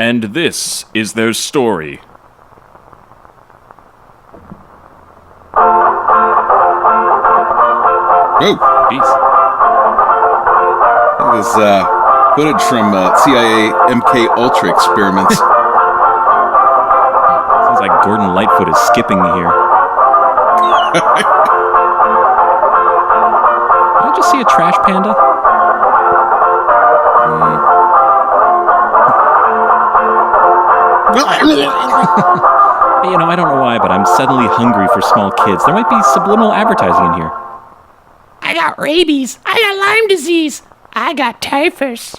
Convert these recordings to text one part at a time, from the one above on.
And this is their story. Oh, Peace. that was footage from CIA MK Ultra experiments. Sounds like Gordon Lightfoot is skipping here. Did I just see a trash panda? You know, I don't know why, but I'm suddenly hungry for small kids. There might be subliminal advertising in here. I got rabies. I got Lyme disease. I got typhus.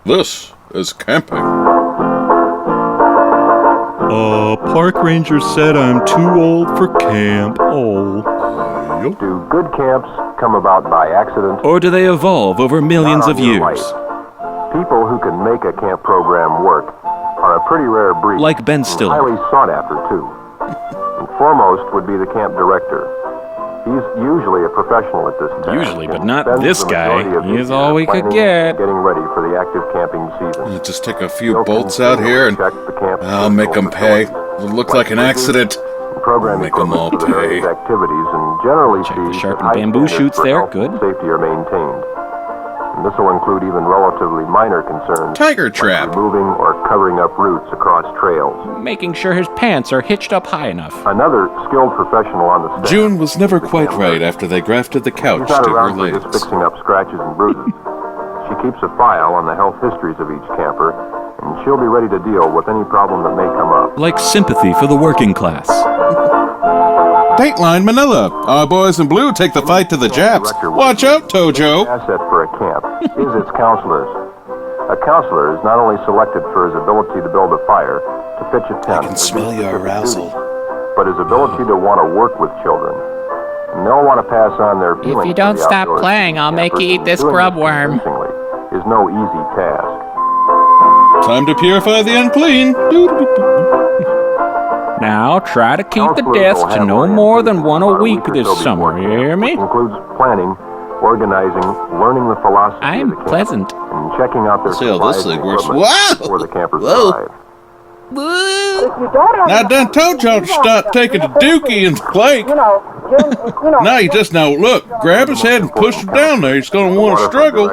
This is camping. Park ranger said I'm too old for camp. Oh. Do good camps come about by accident? Or do they evolve over millions of years? People who can make a camp program work are a pretty rare breed. Like Ben Stiller. Highly sought after, too. And foremost would be the camp director. He's usually a professional at this task. Usually, but and not spends this the guy. majority of his He's all we could planning and get. Getting ready for the active camping season. Just take a few He'll bolts out here and check the camp I'll make them pay. It'll look like an accident. Program Make 'em all equipment for the various pay. activities and generally Check the see sharpened that high bamboo standards shoots for there. health Good. and safety are maintained. And this will include even relatively minor concerns Tiger like trap. removing or covering up roots across trails. Making sure his pants are hitched up high enough. Another skilled professional on the staff. June was never is the quite camp right nurse. after they grafted the She's couch not to her around for just legs. fixing up scratches and bruises. She keeps a file on the health histories of each camper, and she'll be ready to deal with any problem that may come up. Like sympathy for the working class. Dateline Manila. Our boys in blue take the fight to the Japs. Watch out, Tojo. Asset for a camp is its counselors. A counselor is not only selected for his ability to build a fire, to pitch a tent, I can smell or do your specific arousal. duties, but his ability to want to work with children. And they'll want to pass on their feelings. you to don't the stop outdoors playing, to I'll make campers, you eat and this doing grub worm. convincingly is no easy task. Time to purify the unclean. Now, try to keep the Counselors deaths will to have no more orientation than one a about week or this so summer, before you hear camp, me? which includes planning, organizing, learning the philosophy I'm of the camp, pleasant. and checking out their See how this supplies and thing works. equipment Wow! before the campers Whoa. arrive. Now, done told y'all to stop taking the dookie and plank. Now you just know, look, grab his head and push him down there. He's going to want to struggle.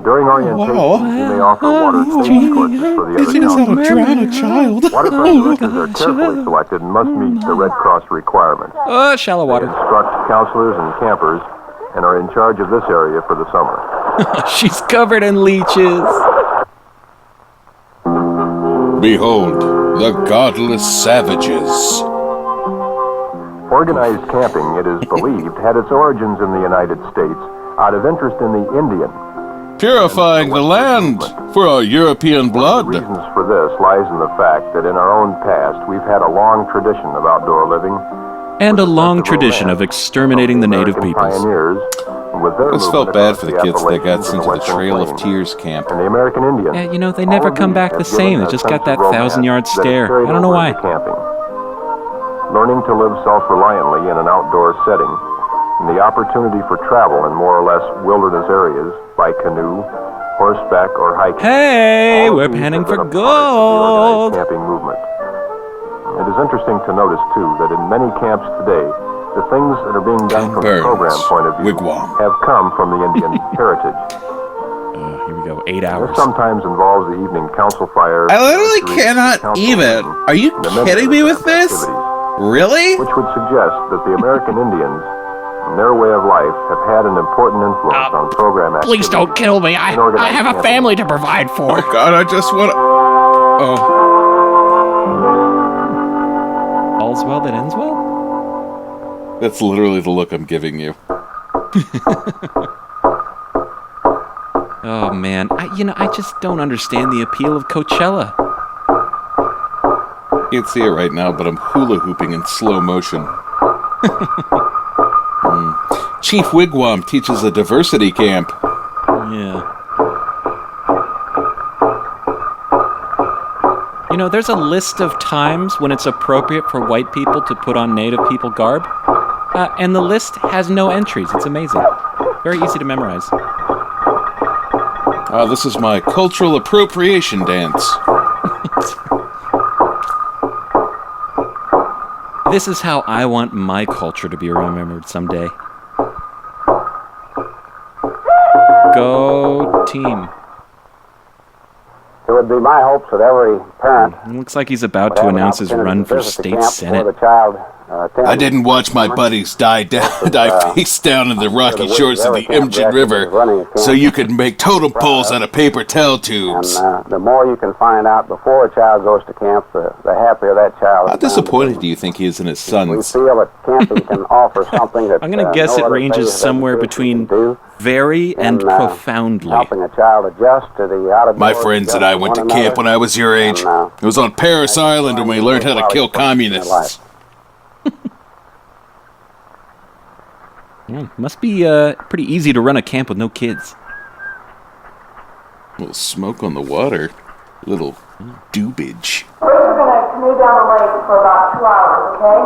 During orientation, Wow. you may offer water safety courses for the other counselors. drown a child. Waterfront directors are carefully selected and must meet the Red Cross requirements. Shallow They water. instruct counselors and campers and are in charge of this area for the summer. She's covered in leeches. Behold, the godless savages. Organized camping, it is believed, had its origins in the United States out of interest in the Indian. Purifying the land for our European The blood. reasons for this lies in the fact that in our own past, we've had a long tradition of outdoor living. And a long tradition of exterminating the native American peoples. Pioneers, with their This felt movement bad across for the kids they got Appalachians sent and to the Western Trail of Plains, Tears camp. and the American Indian. Yeah, you know, they never All of come these back the have same. given They a just sense got that of romance 1,000-yard that has stare. carried I don't know over why. into camping. Learning to live self-reliantly in an outdoor setting, and the opportunity for travel in more or less wilderness areas by canoe, horseback, or hiking. Hey, All of we're these panning have for been a part of the gold. organized camping movement. It is interesting to notice, too, that in many camps today, the things that are being done Ken from the Burns, program point of view Wigwam. have come from the Indian heritage. Here we go, 8 This hours. sometimes involves the evening council fire. I literally archery, cannot council even. meeting, Are you and the many kidding me other with this? activities, Really? which would suggest that the American Indians and their way of life have had an important influence on program activities. Please don't kill me. I have a family to provide for. Oh God, I just want to. Oh, All's well that ends well? that's literally the look I'm giving you. Oh, man. I just don't understand the appeal of Coachella. Can't see it right now, but I'm hula hooping in slow motion. Chief Wigwam teaches a diversity camp. Yeah. You know, there's a list of times when it's appropriate for white people to put on native people garb. And the list has no entries. It's amazing. Very easy to memorize. This is my cultural appropriation dance. This is how I want my culture to be remembered someday. Go team. It would be my hopes that every parent It looks like he's about to announce his run for state senate. I didn't watch my buddies die face down in the rocky shores of the Imjin River so you could make totem poles out of paper towel tubes. And the more you can find out before a child goes to camp, the happier that child is. How disappointed do you think he is in his We sons? feel that camping can offer something that I'm going to guess no it other ranges phase of somewhere education between can do. very and profoundly. Helping a child adjust to the out of My friends and I went to camp when I was your age. It was on Paris Island when we learned how to kill communists. Must be pretty easy to run a camp with no kids. A little smoke on the water. A little dubage. We're going to canoe down the lake for about 2 hours, okay?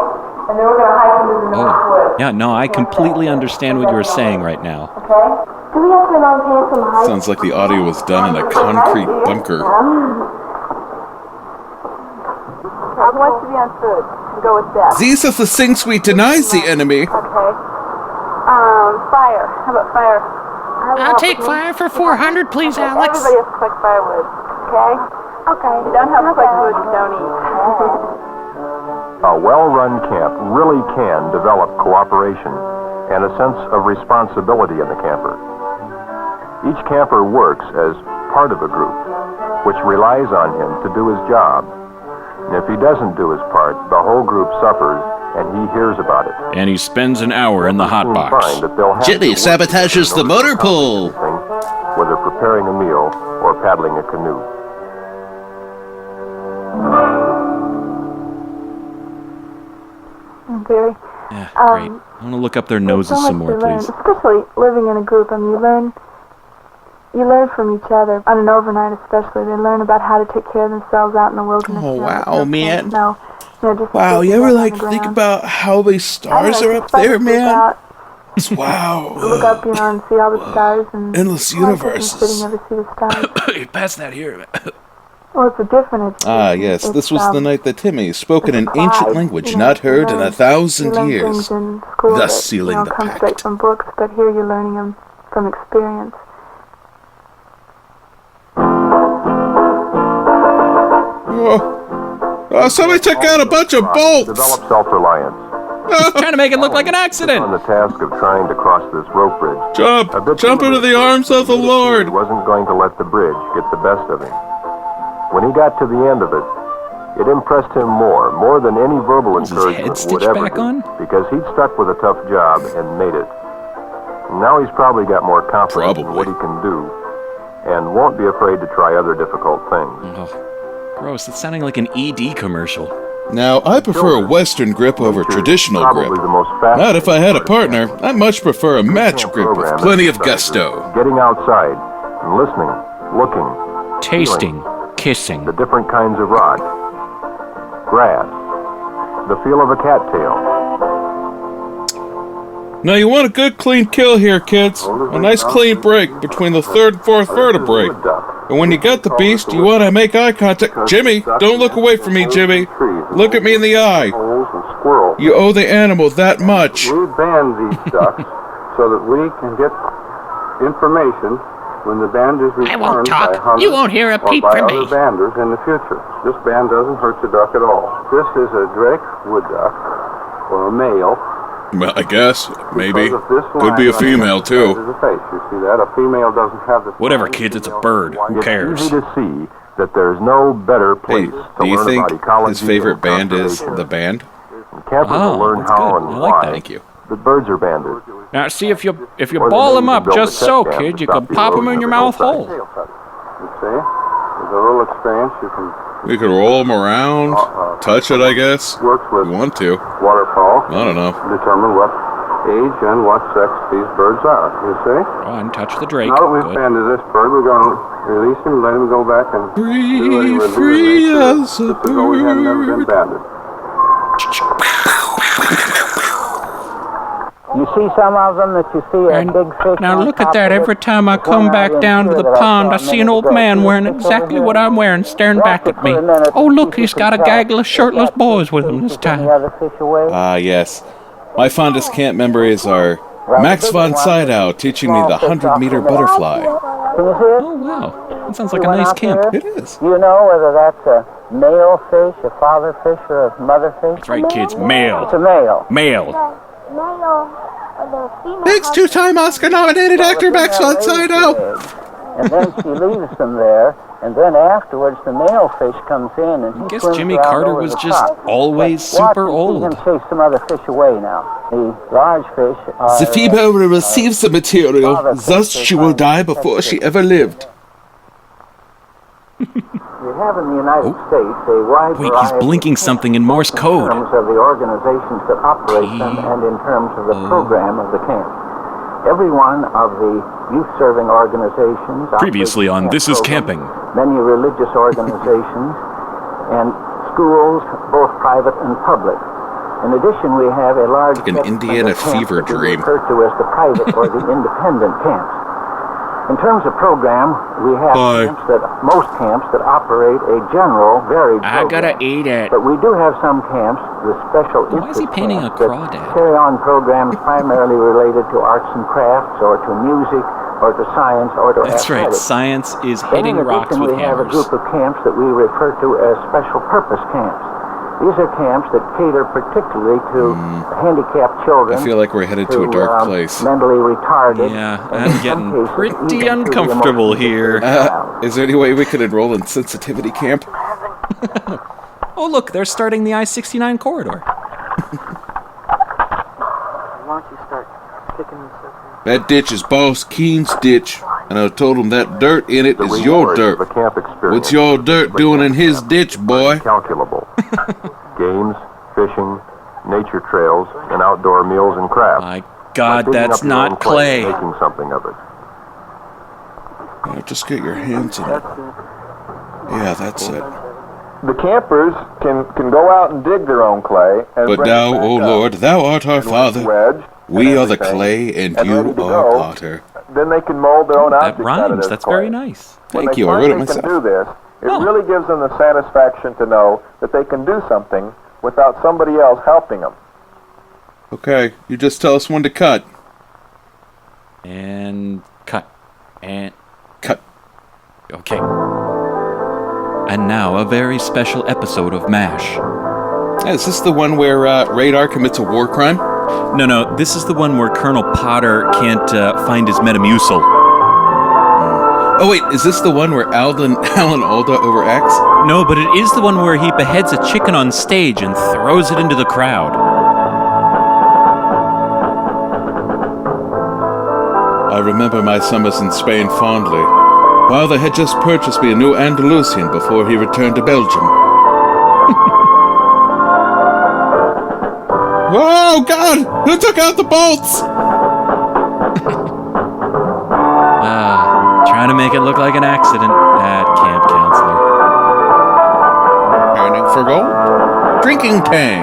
And then we're going to hike into the North Woods. Yeah, no, I completely understand what you were saying right now. Okay? Do we have to know handsome hike? Sounds like the audio was done in a concrete bunker. Who wants to be on food? Go with that. These are the things we deny the enemy. Okay. Fire. How about fire? I'll take fire for 400, please, Alex. Everybody has to collect firewood, okay? Okay. You don't have to collect food, you don't eat. A well-run camp really can develop cooperation and a sense of responsibility in the camper. Each camper works as part of a group, which relies on him to do his job. And if he doesn't do his part, the whole group suffers, and he hears about it. And he spends an hour in the hot box. Find that they'll have Jimmy to work sabotages the motor pool. whether preparing a meal or paddling a canoe. Very. Yeah, great. I want to look up their noses some more, please. Especially living in a group. I mean, you learn from each other. On an overnight, especially, they learn about how to take care of themselves out in the wilderness. Oh, You know, wow, man. No, just Wow, you ever on like the think ground. about how many stars are up there, man? Wow. Look up, and see all the stars and Endless universes. Sitting, never see the stars. Pass that here. Well, it's a different. Ah, yes, this was the night that Timmy spoke in an ancient language not heard in 1,000 years, thus sealing the come straight pact. from books, but here you're learning them from experience. Oh, somebody took out a bunch of bolts! Develop self-reliance. Trying to make it look like an On accident. the task of trying to cross this rope bridge. Jump! A bit Jump into the arms of the He Lord! wasn't going to let the bridge get the best of him. When he got to the end of it, it impressed him more than any verbal Is his head encouragement would stitched ever back do, on? because he'd stuck with a tough job and made it. Now he's probably got more confidence in what he can do, and won't be afraid to try other difficult things. Oh, gross. It's sounding like an ED commercial. Now, I prefer a Western grip over traditional grip. Probably the most Not if I had a partner. I much prefer a match grip with plenty of gusto. Getting outside and listening, looking, Tasting, kissing. the different kinds of rock, grass, the feel of a cattail. Now, you want a good clean kill here, kids. A nice clean break between the third and fourth vertebrae. And when you got the beast, you want to make eye contact. Jimmy, don't look away from me, Jimmy. Look at me in the eye. Holes and squirrels. You owe the animal that much. We band these ducks so that we can get information when the band is I won't returned talk. by hunters You won't hear a or peep by from other me. banders in the future. This band doesn't hurt the duck at all. This is a Drake wood duck, or a male. Well, I guess. Maybe. because of this Could be a line female, right here too. on the face. You see that? A female doesn't have this Whatever, line. kids. It's a bird. Who cares? It's easy to see that there's no better Hey, place to do you learn think about ecology his favorite and band is conservation. the band? Campers Oh, will learn that's how good. and I like why that. Thank you. the birds are banded. Now, see, if you Or ball they them need to up build a just test so, dam kid, to you stop can the pop them in erosion your of mouth the hole. You see? With a little experience, you can We could roll them around, touch it, I guess. work with We want to. waterfowl, I don't know. determine what age and what sex these birds are. You see? Oh, and touch the drake. Now that we've Good. banded this bird, we're going to release him, let him go back and do what he would do. Free and make as sure a that this is though he had never been bird. banded. You see some of them that you see a And big fish. now on look at top that. of it. Every time I There's one come out back in down to here the that I pond, saw I a see an minute old ago. man See wearing the fish exactly over what here? I'm wearing, staring Watch back it at me. for a minute Oh, and see look, if you he's can got a tell gaggle of if shirtless that boys fish with him this chases any time. other fish away. Ah, yes. My fondest camp memories are Well, Max the bigger von one, Sydow teaching me the small fish 100-meter off the net. butterfly. Can you see it? Oh, wow. That sounds You like a went nice out camp. there? It is. Do you know whether that's a male fish, a father fish, or a mother fish? That's right, kids. It's a Male. male. Male. Thanks, two-time Oscar-nominated actor Max von Sydow. And then she leaves them there, and then afterwards the male fish comes in and he I guess swims Jimmy around Carter over was the just top. always But super watch and old. see him chase some other fish away now. The large fish are... The female will receive the material, thus she will die before she ever lived. We have in the United States a wide Wait, he's variety blinking of something in Morse code. in terms of the organizations that operate them and in terms of the program of the camp. Every one of the youth-serving organizations... Previously on This is Camping. Many religious organizations and schools, both private and public. In addition, we have a large... Like an Indiana fever dream. referred to as the private or the independent camps. In terms of program, we have most camps that operate a general, varied program. I gotta eat it. But we do have some camps with special Why is he interest painting a camps that crawdad? carry on programs primarily related to arts and crafts, or to music, or to science, or to That's right. athletics. Science is Then hitting in rocks addition, with we have a hammers. group of camps that we refer to as special purpose camps. These are camps that cater particularly to handicapped children. I feel like we're headed to a dark place. Mentally retarded. Yeah, and I'm in getting some cases, pretty even to the uncomfortable emotions here. of the child. Is there any way we could enroll in sensitivity camp? Oh, look, they're starting the I-69 corridor. Why don't you start kicking this up? That ditch is Boss Keen's ditch, and I told him that dirt in it The is your rewards dirt. of a camp experience What's your dirt doing in his ditch, boy? Calculable. Games, fishing, nature trails, and outdoor meals and crafts. My By God, digging that's up your own not clay. and making something of it. Just get your hands in it. Yeah, that's it. The campers can go out and dig their own clay. And But bring thou, it back O up. Lord, thou art our And when it's Father. wedged We and are the everything, clay, and and you ready to are go, potter. Then they can mold their own That objects out of rhymes. this That's clay. very nice. When Thank they you, I find wrote it they myself. can do this, it Oh. really gives them the satisfaction to know that they can do something without somebody else helping them. Okay, you just tell us when to cut. And cut. And Cut. okay. And now a very special episode of MASH. Is this the one where Radar commits a war crime? No, this is the one where Colonel Potter can't find his Metamucil. Oh wait, is this the one where Alan Alda overacts? No, but it is the one where he beheads a chicken on stage and throws it into the crowd. I remember my summers in Spain fondly. Father had just purchased me a new Andalusian before he returned to Belgium. Oh God! Who took out the bolts? Trying to make it look like an accident. That camp counselor. Turning for gold? Drinking tang.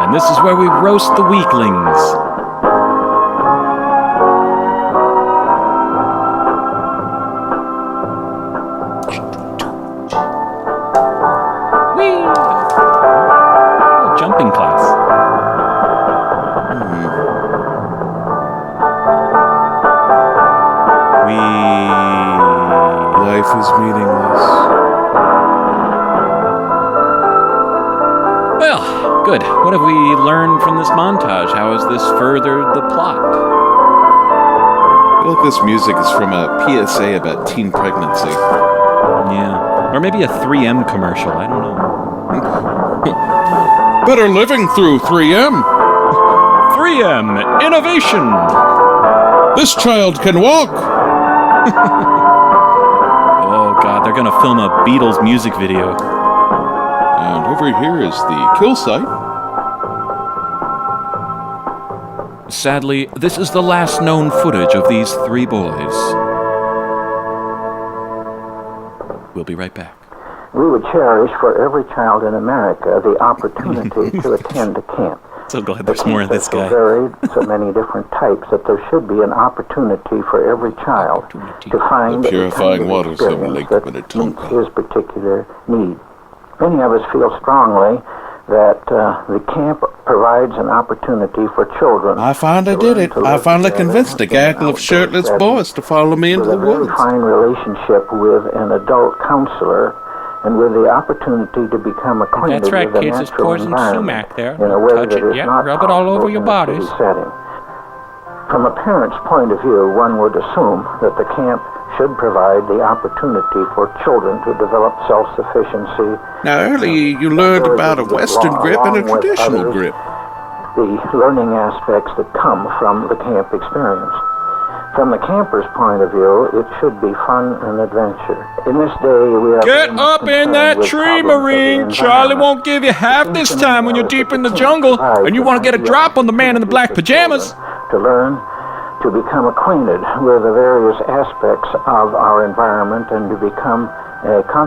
And this is where we roast the weaklings. Whee! Oh, jumping class. Life is meaningless. Well, good. What have we learned from this montage? How has this furthered the plot? I feel like this music is from a PSA about teen pregnancy. Yeah. Or maybe a 3M commercial. I don't know. Better living through 3M. 3M Innovation! This child can walk. Oh, God, they're gonna film a Beatles music video. And over here is the kill site. Sadly, this is the last known footage of these three boys. We'll be right back. We would cherish for every child in America the opportunity to attend a camp. So glad there's more of this guy. Varied, so many different types, that there should be an opportunity for every child to find The purifying a kind of waters have experience linked that with a tongue. meets his particular need. Many of us feel strongly that the camp provides an opportunity for children. I finally did it. I finally convinced a gaggle of shirtless boys to follow me into the with a very woods. fine relationship with an adult counselor, and with the opportunity to become acquainted That's right, with the kids. It's natural poison environment sumac there. in a way Touch that it, is yeah, not rub it all over possible your in a city bodies. setting. From a parent's point of view, one would assume that the camp should provide the opportunity for children to develop self-sufficiency. Now, earlier you learned about a Western grip and a along with traditional others, grip. The learning aspects that come from the camp experience. From the camper's point of view, it should be fun and adventure. In this day, we are Get very much up in concerned that with tree, problems of the Marine. Charlie environment. won't give you half this time when you're deep in the jungle and you want to get a drop on the man in the black pajamas. To learn to become acquainted with the various aspects of our environment and to become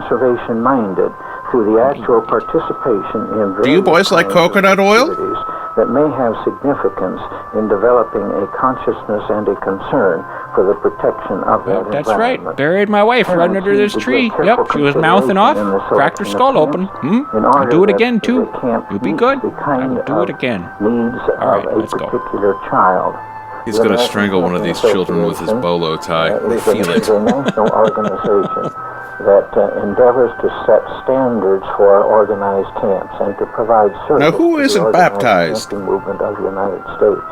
conservation-minded through the actual participation in Do you boys like coconut oil? activities that may have significance in developing a consciousness and a concern for the protection of that That's right. environment. Buried my wife right under this tree. Yep, she was mouthing off, cracked her skull open. I'll do it again, too. You'll be good. I'll do it again. Needs All right, of a let's go. particular child. He's going to strangle one of these children with his bolo tie. I feel it. Is a national organization that endeavors to set standards for organized camps and to provide service Now, who to the isn't organized baptized? camping movement of the United States.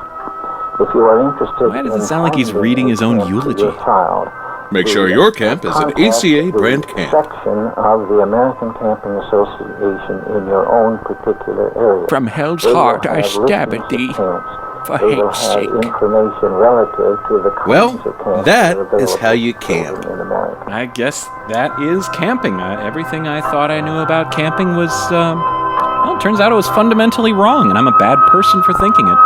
If you are interested Why does it in sound like he's finding reading a his own camp for eulogy? your child, Make sure your camp is an contact ACA the brand camp. section of the American Camping Association in your own particular area. From hell's They will heart I have stab listings at thee, of camps. for They will hate's have sake. information relative to the Well, kinds of camps that are is how available you to children camp. in America. I guess that is camping. Everything I thought I knew about camping was, well, it turns out it was fundamentally wrong, and I'm a bad person for thinking it.